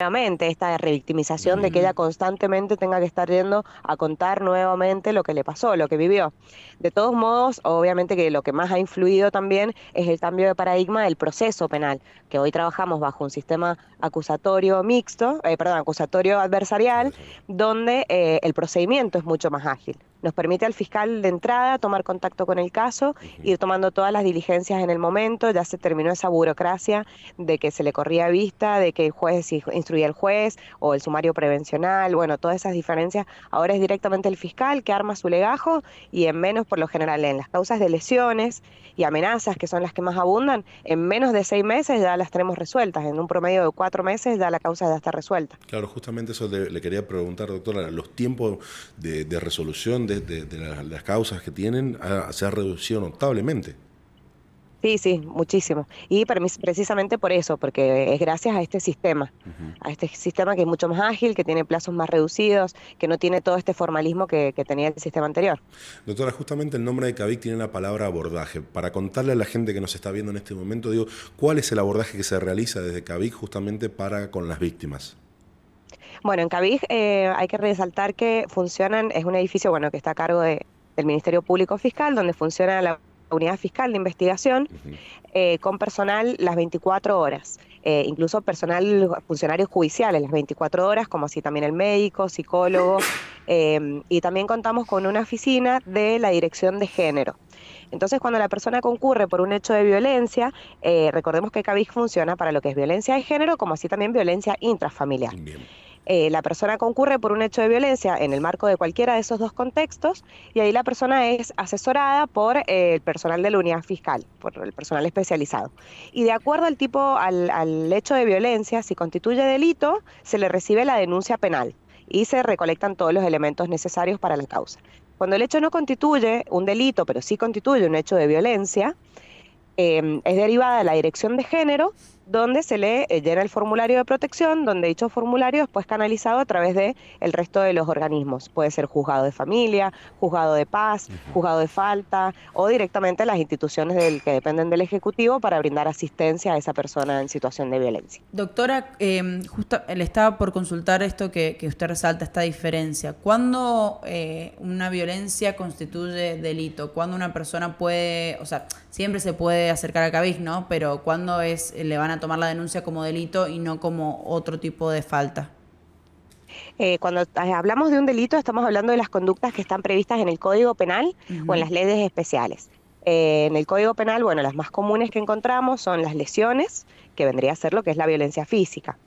nuevamente esta revictimización de que ella constantemente tenga que estar yendo a contar nuevamente lo que le pasó, lo que vivió. De todos modos, obviamente que lo que más ha influido también es el cambio de paradigma del proceso penal, que hoy trabajamos bajo un sistema acusatorio mixto, perdón, acusatorio adversarial, donde el procedimiento es mucho más ágil. Nos permite al fiscal de entrada tomar contacto con el caso, ir tomando todas las diligencias en el momento, ya se terminó esa burocracia de que se le corría vista, de que el juez si instruía el juez o el sumario prevencional, bueno, todas esas diferencias. Ahora es directamente el fiscal que arma su legajo y en menos, por lo general, en las causas de lesiones y amenazas, que son las que más abundan, en menos de 6 meses ya las tenemos resueltas. En un promedio de 4 meses ya la causa ya está resuelta. Claro, justamente eso le quería preguntar, doctora. Los tiempos de resolución de las causas que tienen se ha reducido notablemente. Sí, sí, muchísimo. Y precisamente por eso, porque es gracias a este sistema que es mucho más ágil, que tiene plazos más reducidos, que no tiene todo este formalismo que tenía el sistema anterior. Doctora, justamente el nombre de CAVIC tiene la palabra abordaje. Para contarle a la gente que nos está viendo en este momento, digo, ¿cuál es el abordaje que se realiza desde CAVIC justamente para con las víctimas? Bueno, en Cabig hay que resaltar que es un edificio, bueno, que está a cargo del Ministerio Público Fiscal, donde funciona la unidad fiscal de investigación, con personal las 24 horas, incluso funcionarios judiciales las 24 horas, como así también el médico, psicólogo, y también contamos con una oficina de la Dirección de Género. Entonces, cuando la persona concurre por un hecho de violencia, recordemos que CAVIC funciona para lo que es violencia de género, como así también violencia intrafamiliar. Bien. La persona concurre por un hecho de violencia en el marco de cualquiera de esos dos contextos y ahí la persona es asesorada por el personal de la unidad fiscal, por el personal especializado. Y de acuerdo al hecho de violencia, si constituye delito, se le recibe la denuncia penal y se recolectan todos los elementos necesarios para la causa. Cuando el hecho no constituye un delito, pero sí constituye un hecho de violencia, es derivada de la Dirección de Género, donde se le llena el formulario de protección, donde dicho formulario es pues canalizado a través de el resto de los organismos. Puede ser juzgado de familia, juzgado de paz, juzgado de falta o directamente las instituciones que dependen del Ejecutivo para brindar asistencia a esa persona en situación de violencia. Doctora, justo le estaba por consultar esto que usted resalta, esta diferencia. ¿Cuándo una violencia constituye delito? ¿Cuándo una persona puede, o sea, siempre se puede acercar a CAVIC, ¿no? Pero ¿cuándo le van a tomar la denuncia como delito y no como otro tipo de falta? Cuando hablamos de un delito, estamos hablando de las conductas que están previstas en el Código Penal o en las leyes especiales. En el Código Penal, bueno, las más comunes que encontramos son las lesiones, que vendría a ser lo que es la violencia física.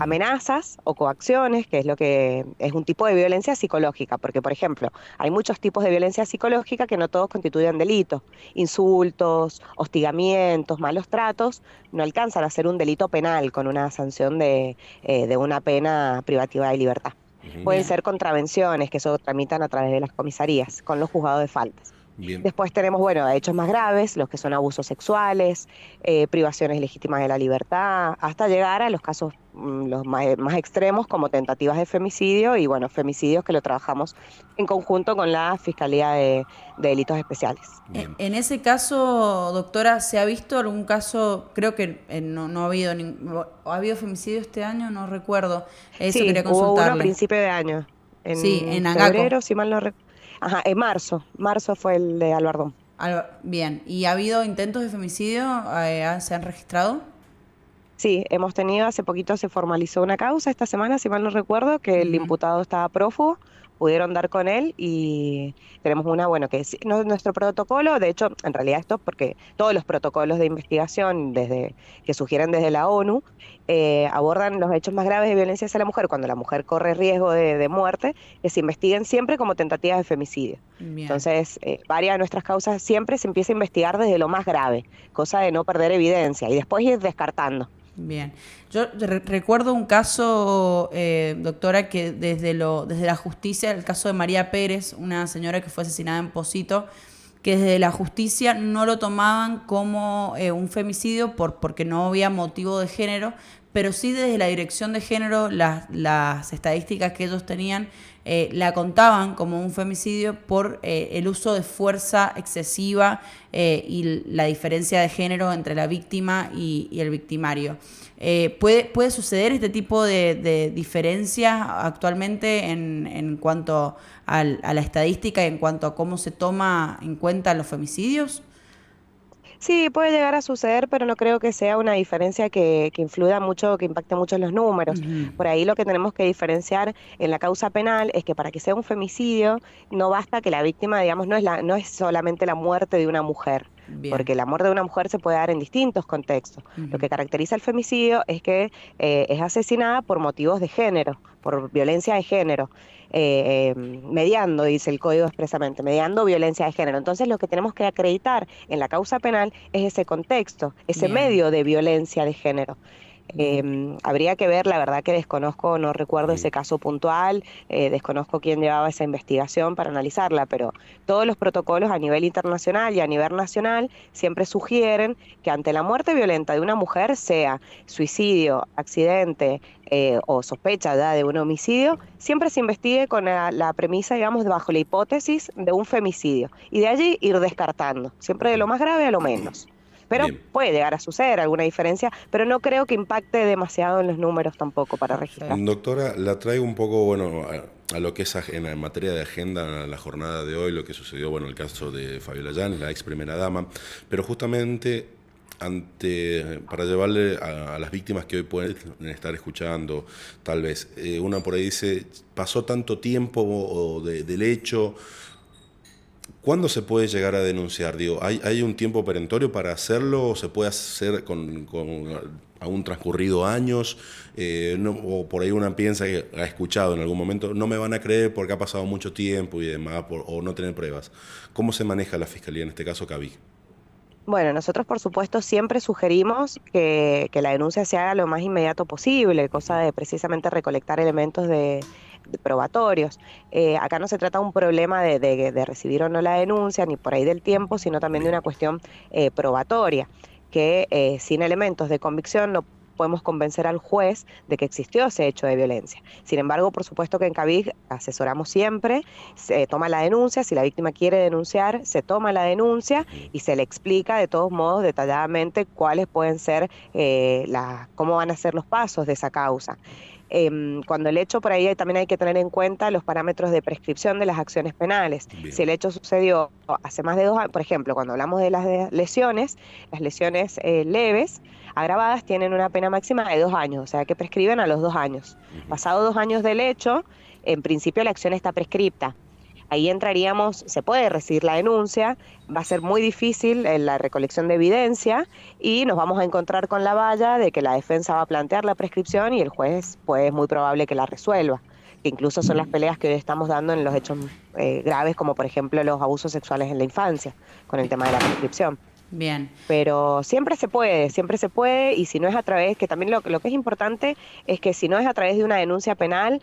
Amenazas o coacciones, que es lo que es un tipo de violencia psicológica, porque, por ejemplo, hay muchos tipos de violencia psicológica que no todos constituyen delito. Insultos, hostigamientos, malos tratos, no alcanzan a ser un delito penal con una sanción de una pena privativa de libertad. Pueden ser contravenciones, que eso tramitan a través de las comisarías, con los juzgados de faltas. Bien. Después tenemos, bueno, hechos más graves, los que son abusos sexuales, privaciones legítimas de la libertad, hasta llegar a los casos los más extremos como tentativas de femicidio y, bueno, femicidios que lo trabajamos en conjunto con la Fiscalía de Delitos Especiales. En ese caso, doctora, ¿se ha visto algún caso? Creo que no ha habido ¿ha habido femicidio este año? No recuerdo. Eso Sí, quería hubo uno a consultarle. principio de año, Sí, en en Angaco. febrero, si mal no recuerdo. Ajá, en marzo fue el de Albardón. Bien, ¿y ha habido intentos de femicidio? ¿Se han registrado? Sí, hemos tenido, hace poquito se formalizó una causa esta semana, si mal no recuerdo, que el imputado estaba prófugo, pudieron dar con él y tenemos bueno, que es nuestro protocolo, de hecho, en realidad esto es porque todos los protocolos de investigación que sugieren desde la ONU abordan los hechos más graves de violencia hacia la mujer, cuando la mujer corre riesgo de muerte, que se investiguen siempre como tentativas de femicidio. Bien. Entonces, varias de nuestras causas siempre se empieza a investigar desde lo más grave, cosa de no perder evidencia y después ir descartando. Bien. Yo recuerdo un caso, doctora, que desde la justicia, el caso de María Pérez, una señora que fue asesinada en Pocito, que desde la justicia no lo tomaban como un femicidio porque no había motivo de género, pero sí desde la dirección de género, las estadísticas que ellos tenían la contaban como un femicidio por el uso de fuerza excesiva y la diferencia de género entre la víctima y el victimario. ¿Puede suceder este tipo de diferencias actualmente en cuanto a la estadística y en cuanto a cómo se toma en cuenta los femicidios? Sí, puede llegar a suceder, pero no creo que sea una diferencia que influya mucho, que impacte mucho en los números. Ujú. Por ahí lo que tenemos que diferenciar en la causa penal es que para que sea un femicidio no basta que la víctima, digamos, no es solamente la muerte de una mujer, Bien. porque la muerte de una mujer se puede dar en distintos contextos. Lo Ujú. que caracteriza el femicidio es que es asesinada por motivos de género, por violencia de género. Mediando, dice el código expresamente, mediando violencia de género. Entonces lo que tenemos que acreditar en la causa penal es ese contexto, ese Bien, medio de violencia de género. bien. Habría que ver, la verdad que desconozco, no recuerdo Ujú. ese caso puntual, desconozco quién llevaba esa investigación para analizarla, pero todos los protocolos a nivel internacional y a nivel nacional siempre sugieren que ante la muerte violenta de una mujer, sea suicidio, accidente o sospecha ya de un homicidio, siempre se investigue con la premisa, digamos, bajo la hipótesis de un femicidio y de allí ir descartando, siempre de lo más grave a lo menos. Pero Bien. puede llegar a suceder alguna diferencia, pero no creo que impacte demasiado en los números tampoco para registrar. Perfecto. Doctora, la traigo un poco, bueno, a lo que es en la materia de agenda, la jornada de hoy, lo que sucedió, bueno, el caso de Fabiola Llanes, la ex primera dama, pero justamente para llevarle a las víctimas que hoy pueden estar escuchando, tal vez, una por ahí dice, pasó tanto tiempo del hecho. ¿Cuándo se puede llegar a denunciar? Digo, ¿hay un tiempo perentorio para hacerlo? ¿O se puede hacer aún transcurrido años? O por ahí una piensa que ha escuchado en algún momento, no me van a creer porque ha pasado mucho tiempo y demás, o no tener pruebas. ¿Cómo se maneja la fiscalía, en este caso CABIC? Bueno, nosotros por supuesto siempre sugerimos que la denuncia se haga lo más inmediato posible, cosa de precisamente recolectar elementos de probatorios. Acá no se trata de un problema de recibir o no la denuncia, ni por ahí del tiempo, sino también de Bien. una cuestión probatoria, que sin elementos de convicción no podemos convencer al juez de que existió ese hecho de violencia. Sin embargo, por supuesto que en CABIC asesoramos siempre, se toma la denuncia, si la víctima quiere denunciar, se toma la denuncia y se le explica de todos modos detalladamente cuáles pueden ser, cómo van a ser los pasos de esa causa. Cuando el hecho, por ahí también hay que tener en cuenta los parámetros de prescripción de las acciones penales. Bien. Si el hecho sucedió hace más de 2 años, por ejemplo, cuando hablamos de lesiones, las lesiones leves, agravadas, tienen una pena máxima de 2 años, o sea que prescriben a los 2 años. Pasado 2 años del hecho, en principio la acción está prescripta. Ahí entraríamos, se puede recibir la denuncia, va a ser muy difícil la recolección de evidencia y nos vamos a encontrar con la valla de que la defensa va a plantear la prescripción y el juez, pues es muy probable que la resuelva, que incluso son las peleas que hoy estamos dando en los hechos graves, como por ejemplo los abusos sexuales en la infancia, con el tema de la prescripción. Bien. Pero siempre se puede, y si no es a través, que también lo que es importante es que si no es a través de una denuncia penal,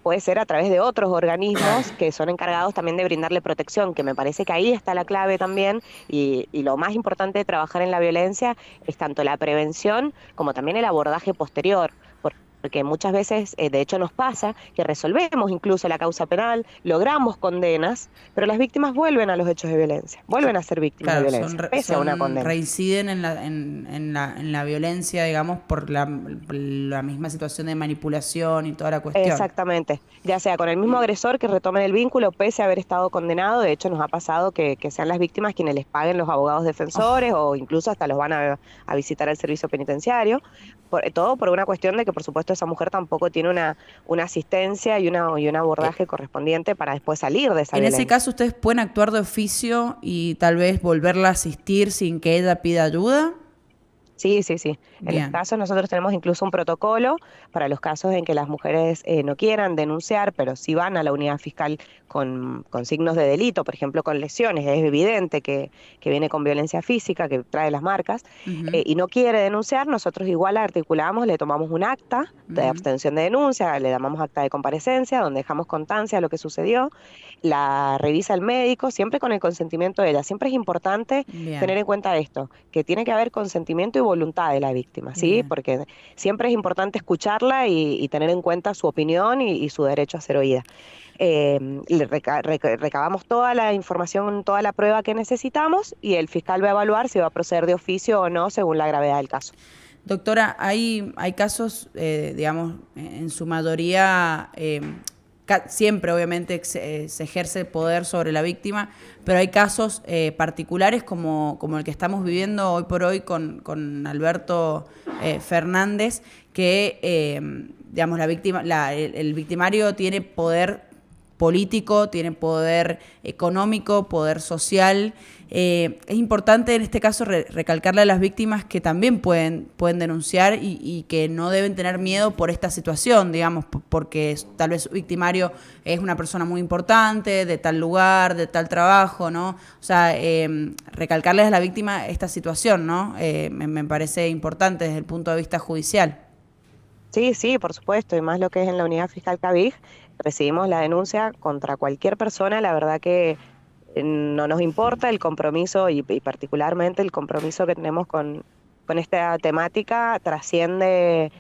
puede ser a través de otros organismos que son encargados también de brindarle protección, que me parece que ahí está la clave también, y lo más importante de trabajar en la violencia es tanto la prevención como también el abordaje posterior. Porque muchas veces, de hecho nos pasa, que resolvemos incluso la causa penal, logramos condenas, pero las víctimas vuelven a los hechos de violencia, vuelven a ser víctimas de Claro, violencia, pese a una condena. reinciden en la violencia, digamos, por la misma situación de manipulación y toda la cuestión. Exactamente, ya sea con el mismo agresor que retomen el vínculo pese a haber estado condenado. De hecho nos ha pasado que sean las víctimas quienes les paguen los abogados defensores o incluso hasta los van a visitar al servicio penitenciario, todo por una cuestión de que por supuesto esa mujer tampoco tiene una asistencia y un abordaje correspondiente para después salir de esa En ese violencia. caso, ustedes pueden actuar de oficio y tal vez volverla a asistir sin que ella pida ayuda. Sí, sí, sí. En Bien. los casos nosotros tenemos incluso un protocolo para los casos en que las mujeres no quieran denunciar, pero sí van a la unidad fiscal con signos de delito, por ejemplo con lesiones, es evidente que viene con violencia física, que trae las marcas, Ujú, y no quiere denunciar, nosotros igual la articulamos, le tomamos un acta de ujú. abstención de denuncia, le damos acta de comparecencia, donde dejamos constancia de lo que sucedió, la revisa el médico, siempre con el consentimiento de ella. Siempre es importante tener Bien. en cuenta esto, que tiene que haber consentimiento y voluntad de la víctima, ¿sí? Bien. Porque siempre es importante escucharla y tener en cuenta su opinión y su derecho a ser oída. Recabamos toda la información, toda la prueba que necesitamos y el fiscal va a evaluar si va a proceder de oficio o no según la gravedad del caso. Doctora, hay casos, digamos, en su mayoría, siempre obviamente se ejerce poder sobre la víctima, pero hay casos particulares como el que estamos viviendo hoy por hoy con Alberto Fernández, que, digamos, la víctima, el victimario tiene poder político, tiene poder económico, poder social. Es importante en este caso recalcarle a las víctimas que también pueden denunciar y que no deben tener miedo por esta situación, digamos, porque tal vez su victimario es una persona muy importante, de tal lugar, de tal trabajo, ¿no? O sea, recalcarles a la víctima esta situación, ¿no? Me parece importante desde el punto de vista judicial. Sí, sí, por supuesto, y más lo que es en la unidad fiscal Cabig, recibimos la denuncia contra cualquier persona, la verdad que no nos importa el compromiso y particularmente el compromiso que tenemos con esta temática, trasciende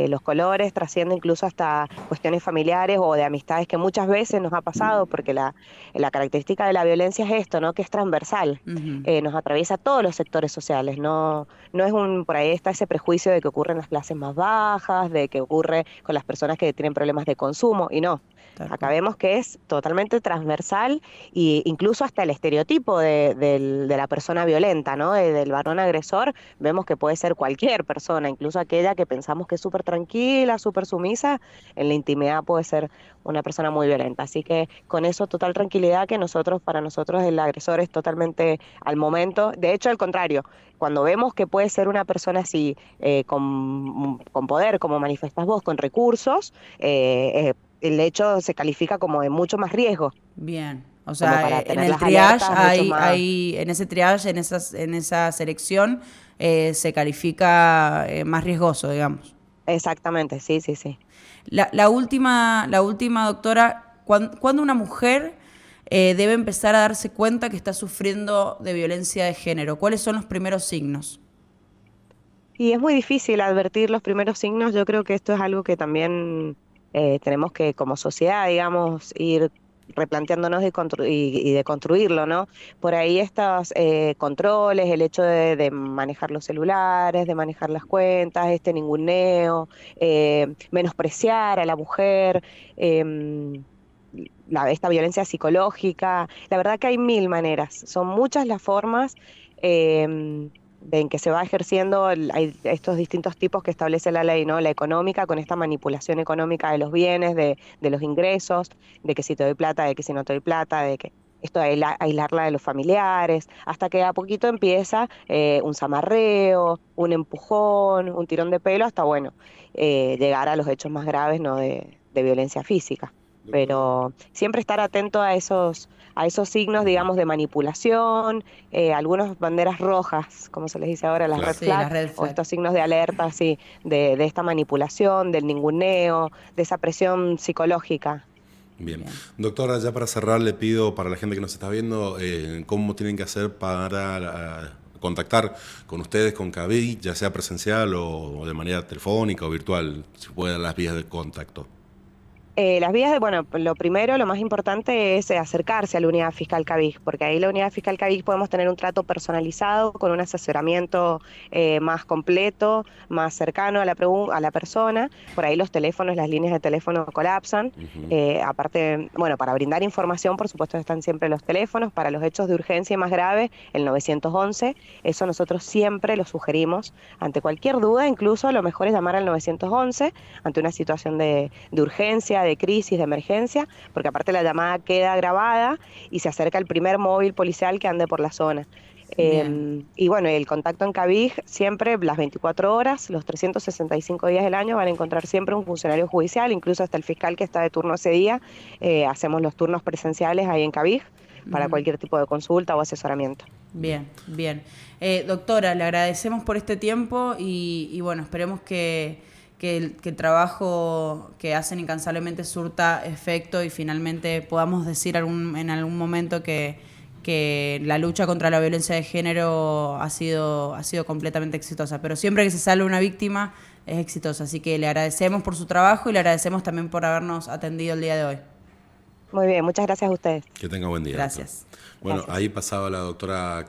los colores, trasciende incluso hasta cuestiones familiares o de amistades que muchas veces nos ha pasado, porque la característica de la violencia es esto, ¿no? Que es transversal, Uh-huh. nos atraviesa todos los sectores sociales, no es por ahí está ese prejuicio de que ocurre en las clases más bajas, de que ocurre con las personas que tienen problemas de consumo, y no. Acá vemos que es totalmente transversal e incluso hasta el estereotipo de la persona violenta, ¿no? Del varón agresor, vemos que puede ser cualquier persona, incluso aquella que pensamos que es súper tranquila, súper sumisa, en la intimidad puede ser una persona muy violenta. Así que con eso total tranquilidad que para nosotros el agresor es totalmente al momento. De hecho, al contrario, cuando vemos que puede ser una persona así, con poder, como manifestás vos, con recursos, el hecho se califica como de mucho más riesgo, Bien, o como sea, para en tener el las triage alertas mucho más. en ese triage, en esa selección, se califica más riesgoso, digamos. Exactamente, sí, sí, sí. La última, doctora, ¿cuándo una mujer debe empezar a darse cuenta que está sufriendo de violencia de género? ¿Cuáles son los primeros signos? Y es muy difícil advertir los primeros signos. Yo creo que esto es algo que también tenemos que, como sociedad, digamos, ir replanteándonos y de construirlo, ¿no? Por ahí estos controles, el hecho de manejar los celulares, de manejar las cuentas, este ninguneo, menospreciar a la mujer, esta violencia psicológica. La verdad que hay mil maneras, son muchas las formas. En que se va ejerciendo, hay estos distintos tipos que establece la ley, ¿no? La económica, con esta manipulación económica de los bienes, de los ingresos, de que si te doy plata, de que si no te doy plata, de que esto de aislarla de los familiares, hasta que a poquito empieza un zamarreo, un empujón, un tirón de pelo, hasta, bueno, llegar a los hechos más graves, ¿no? De violencia física. Doctora. Pero siempre estar atento a esos signos, digamos, de manipulación, algunas banderas rojas, como se les dice ahora, las red Claro. Sí, la flag, red o flag. estos signos de alerta, así, de esta manipulación, del ninguneo, de esa presión psicológica. Bien. Bien. Doctora, ya para cerrar, le pido para la gente que nos está viendo cómo tienen que hacer para contactar con ustedes, con Cabig, ya sea presencial o de manera telefónica o virtual, si puede dar las vías de contacto. Las vías bueno, lo primero, lo más importante es acercarse a la unidad fiscal Cabig, porque ahí la unidad fiscal Cabig podemos tener un trato personalizado, con un asesoramiento más completo, más cercano a a la persona. Por ahí los teléfonos, las líneas de teléfono colapsan. Ujú. Aparte, bueno, para brindar información, por supuesto, están siempre los teléfonos. Para los hechos de urgencia y más grave, el 911. Eso nosotros siempre lo sugerimos. Ante cualquier duda, incluso lo mejor es llamar al 911 ante una situación de urgencia, de crisis, de emergencia, porque aparte la llamada queda grabada y se acerca el primer móvil policial que ande por la zona. Bien. Y bueno, el contacto en Cabig siempre, las 24 horas, los 365 días del año, van a encontrar siempre un funcionario judicial, incluso hasta el fiscal que está de turno ese día. Hacemos los turnos presenciales ahí en Cabig para Ujú. cualquier tipo de consulta o asesoramiento. Bien. Bien, bien. Doctora, le agradecemos por este tiempo y bueno, esperemos que el trabajo que hacen incansablemente surta efecto y finalmente podamos decir en algún momento que la lucha contra la violencia de género ha sido completamente exitosa. Pero siempre que se salve una víctima es exitosa. Así que le agradecemos por su trabajo y le agradecemos también por habernos atendido el día de hoy. Muy bien, muchas gracias a ustedes. Que tenga buen día. Gracias. Bueno, Gracias. ahí pasaba la doctora Claudia